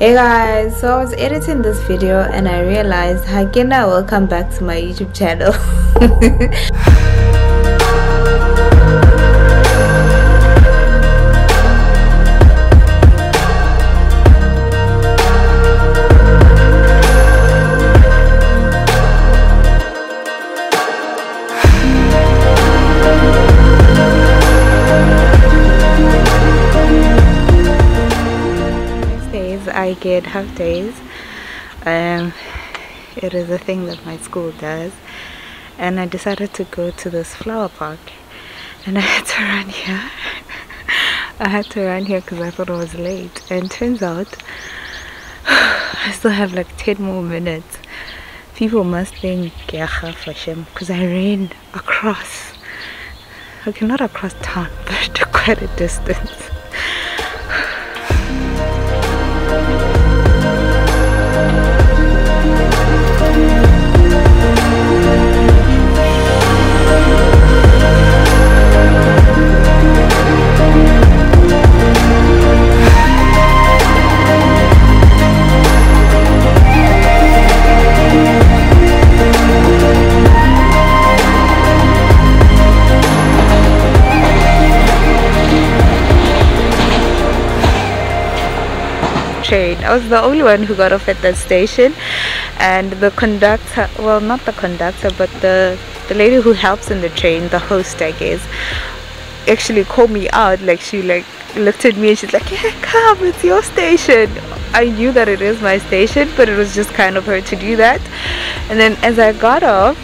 Hey guys, so I was editing this video and I realized Hakina, welcome back to my YouTube channel. I get half days. It is a thing that my school does, and I decided to go to this flower park, and I had to run here. I had to run here because I thought I was late, and turns out I still have like 10 more minutes. People must think because I ran across, okay, not across town, but quite a distance. I was the only one who got off at that station, and the conductor, well, not the conductor, but the lady who helps in the train, the host I guess, actually called me out. Like she looked at me and she's like, yeah, come, it's your station. I knew that it is my station, but it was just kind of her to do that. And then as I got off,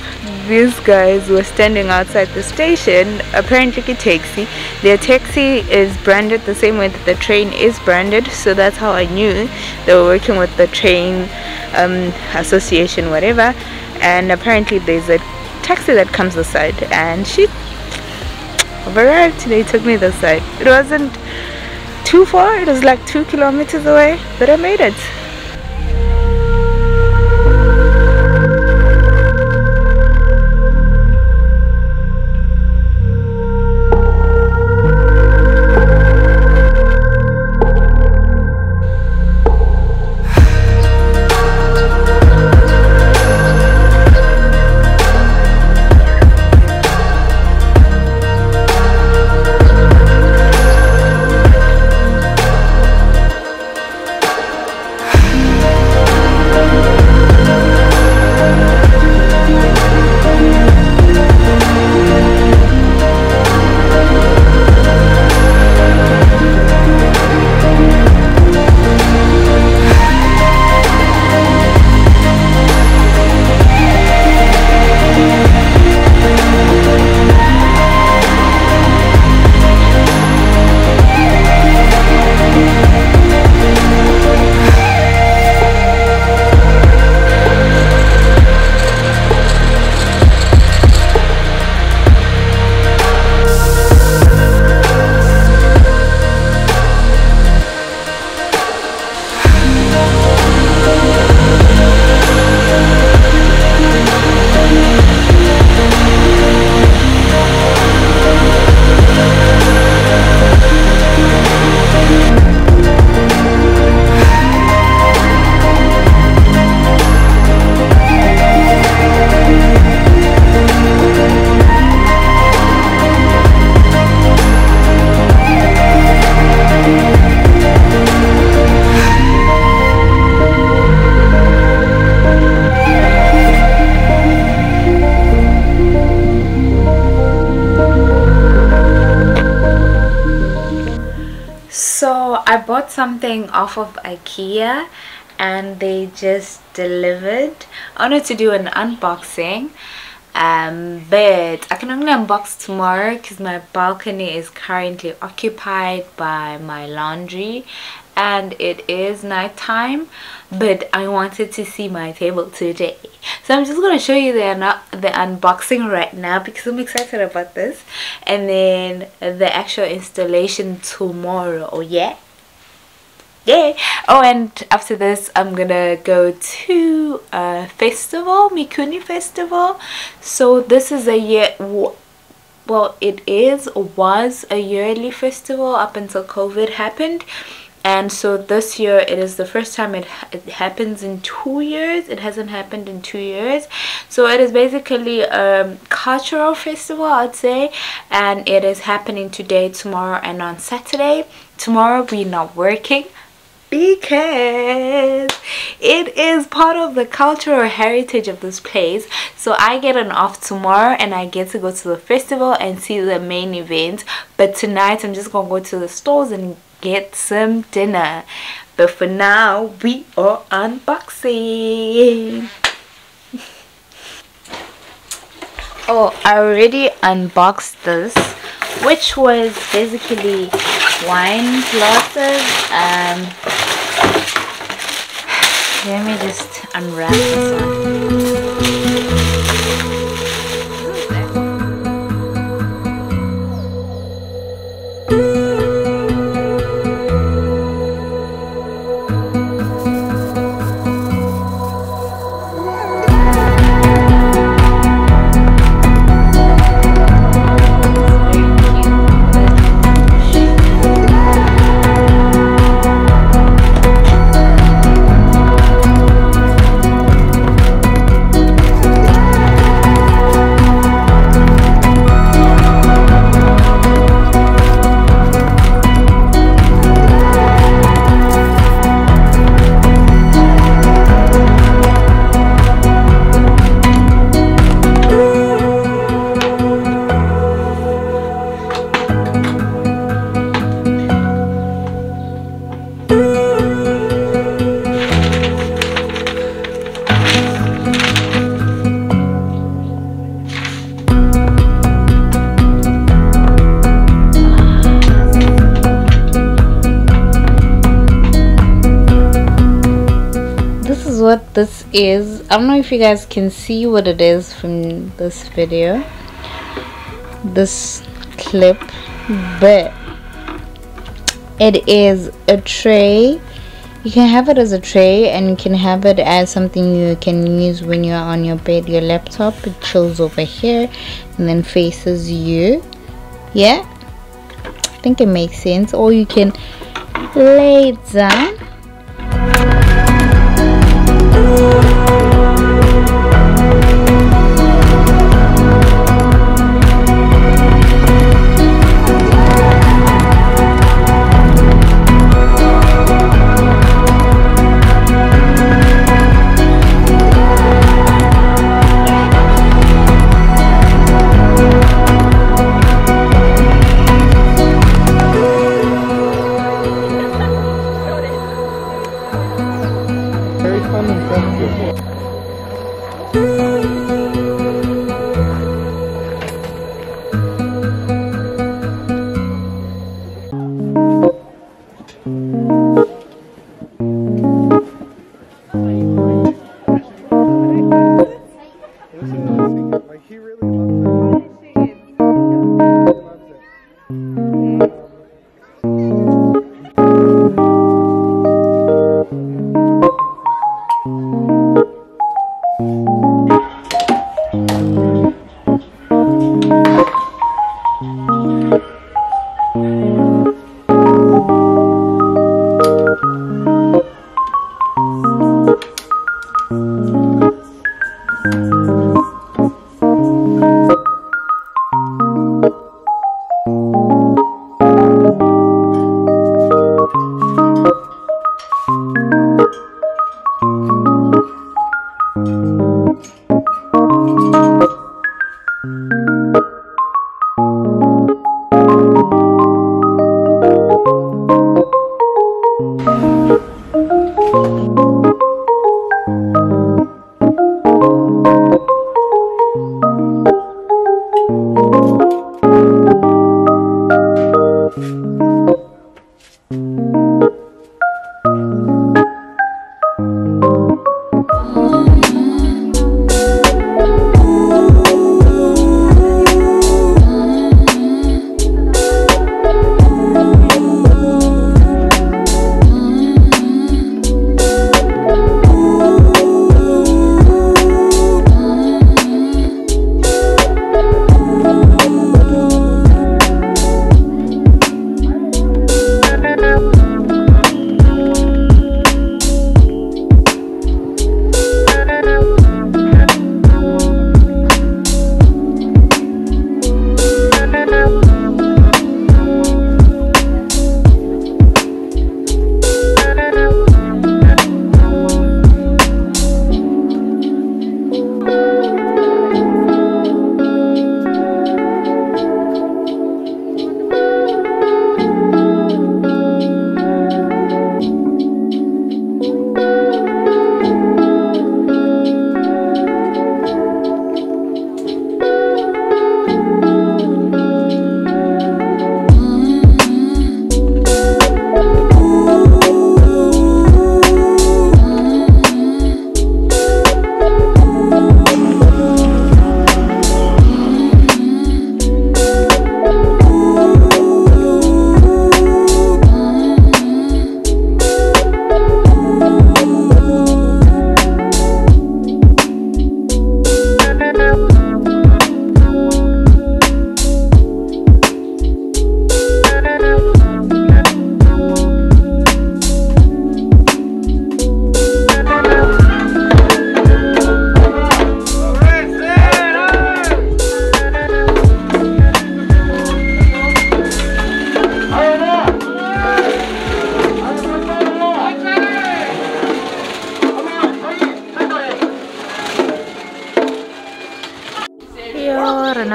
these guys were standing outside the station, apparently a taxi. Their taxi is branded the same way that the train is branded, so that's how I knew they were working with the train association, whatever. And apparently there's a taxi that comes aside, and she arrived. They took me this side. It wasn't too far, it was like 2 kilometers away, but I made it. So I bought something off of IKEA and they just delivered. I wanted to do an unboxing, but I can only unbox tomorrow because my balcony is currently occupied by my laundry and it is nighttime, but I wanted to see my table today, so I'm just going to show you the unboxing right now because I'm excited about this, and then the actual installation tomorrow. Oh yeah. Oh, and after this I'm gonna go to a festival, Mikuni festival. So this is a year, well, it was a yearly festival up until COVID happened, And so this year it is the first time it happens in 2 years. It hasn't happened in 2 years. So it is basically a cultural festival, I'd say, and it is happening today, tomorrow, and on Saturday. Tomorrow we're not working because it is part of the cultural heritage of this place. So I get an off tomorrow and I get to go to the festival and see the main event. But tonight I'm just gonna go to the stores and get some dinner. But for now we are unboxing. Oh, I already unboxed this, which was basically wine glasses. Let me just unwrap this one. What this is. I don't know if you guys can see what it is from this video, this clip, but it is a tray. You can have it as a tray, and you can have it as something you can use when you're on your bed, your laptop. It chills over here and then faces you. Yeah, I think it makes sense. Or you can lay it down.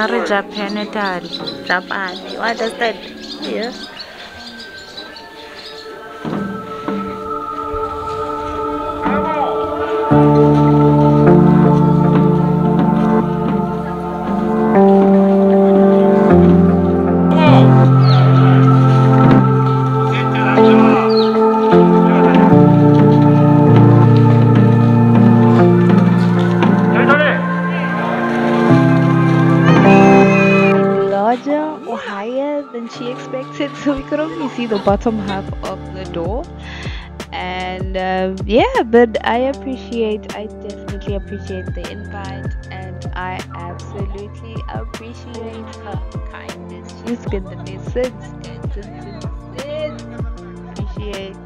not a Japan Japan. You understand? Yeah. Larger or higher than she expected, so we could only see the bottom half of the door. And yeah, but I definitely appreciate the invite, and I absolutely appreciate her kindness. She's been the best since. Appreciate.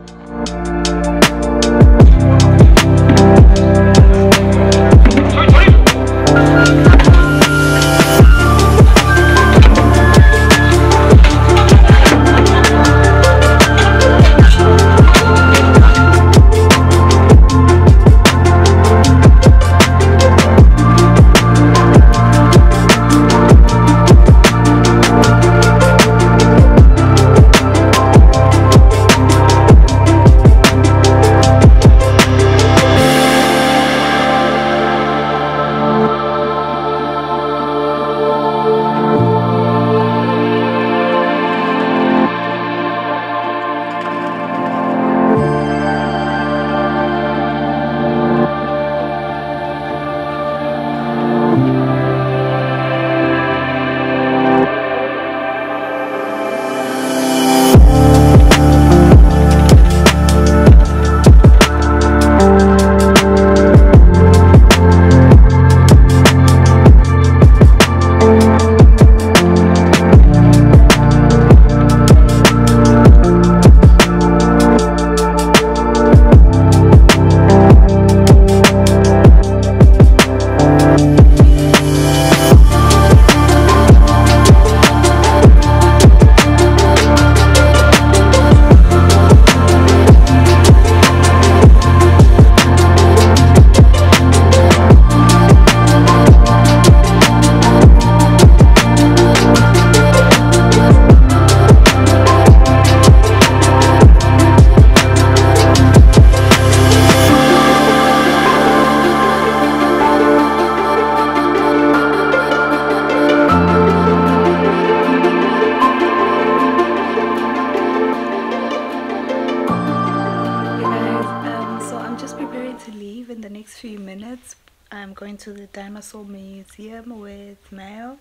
I'm going to the dinosaur museum with Mayo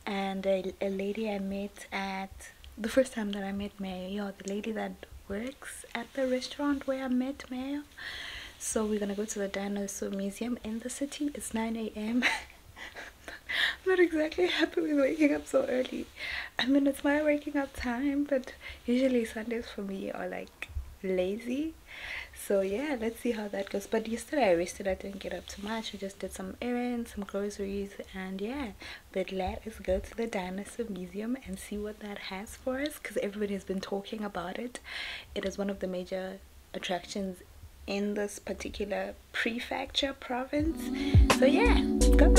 and a lady I met at the first time that I met Mayo. Yeah, the lady that works at the restaurant where I met Mayo. So we're gonna go to the dinosaur museum in the city. It's 9 a.m. I'm not exactly happy with waking up so early. I mean, it's my waking up time, but usually Sundays for me are like lazy. So yeah, let's see how that goes. But yesterday I rested. I didn't get up too much. I just did some errands, some groceries, and yeah. But let us go to the dinosaur museum and see what that has for us, because everybody has been talking about it. It is one of the major attractions in this particular prefecture province. So yeah, let's go.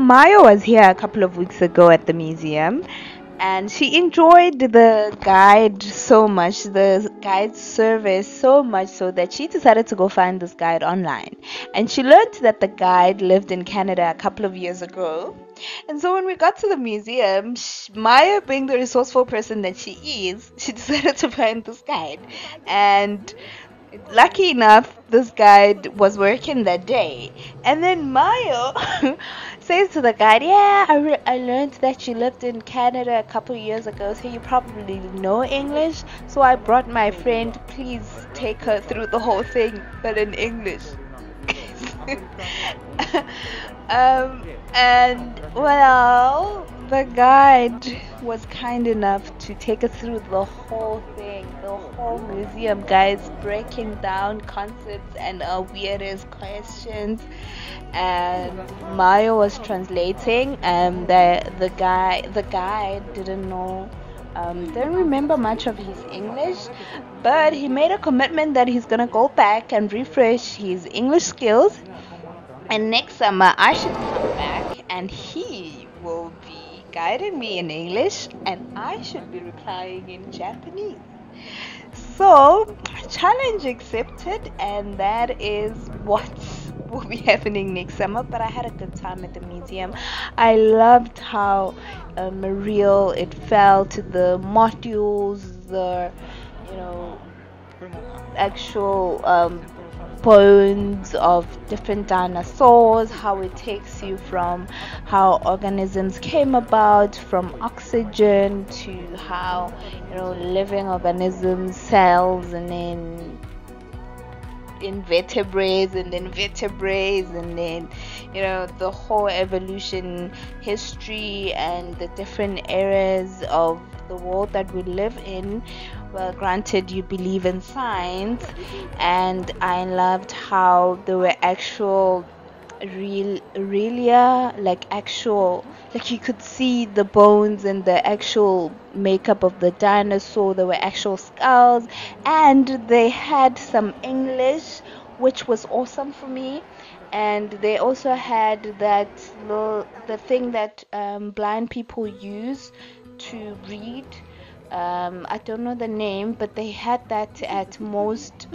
Maya was here a couple of weeks ago at the museum, and she enjoyed the guide so much, the guide service so much, so that she decided to go find this guide online. And she learned that the guide lived in Canada a couple of years ago. And so when we got to the museum, Maya, being the resourceful person that she is, she decided to find this guide. And lucky enough, this guide was working that day. And then Maya says to the guide, "Yeah, I learned that you lived in Canada a couple of years ago, so you probably know English. So I brought my friend. Please take her through the whole thing, but in English." And well, the guide was kind enough to take us through the whole thing, the whole museum, guys, breaking down concepts and weirdest questions. And Maya was translating, and the guy didn't know. Didn't remember much of his English, but he made a commitment that he's gonna go back and refresh his English skills. And next summer, I should come back and he will be guiding me in English and I should be replying in Japanese. So, challenge accepted, and that is what will be happening next summer. But I had a good time at the museum. I loved how real it felt, the modules, the actual bones of different dinosaurs, how it takes you from how organisms came about, from oxygen to how living organisms, cells, and then invertebrates, and then vertebrates, and then the whole evolution history and the different eras of the world that we live in. Well, granted, you believe in science, and I loved how there were actual relia, like you could see the bones and the actual makeup of the dinosaur. There were actual skulls, and they had some English, which was awesome for me. And they also had the thing that blind people use to read. I don't know the name, but they had that at most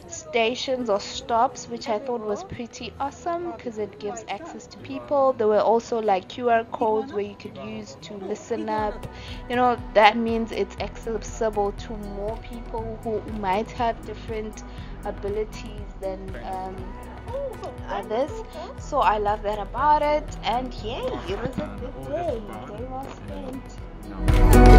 stations or stops, which I thought was pretty awesome because it gives access to people. There were also like QR codes where you could use to listen up. That means it's accessible to more people who might have different abilities than others. So I love that about it, and yay, it was a good day. Day well spent.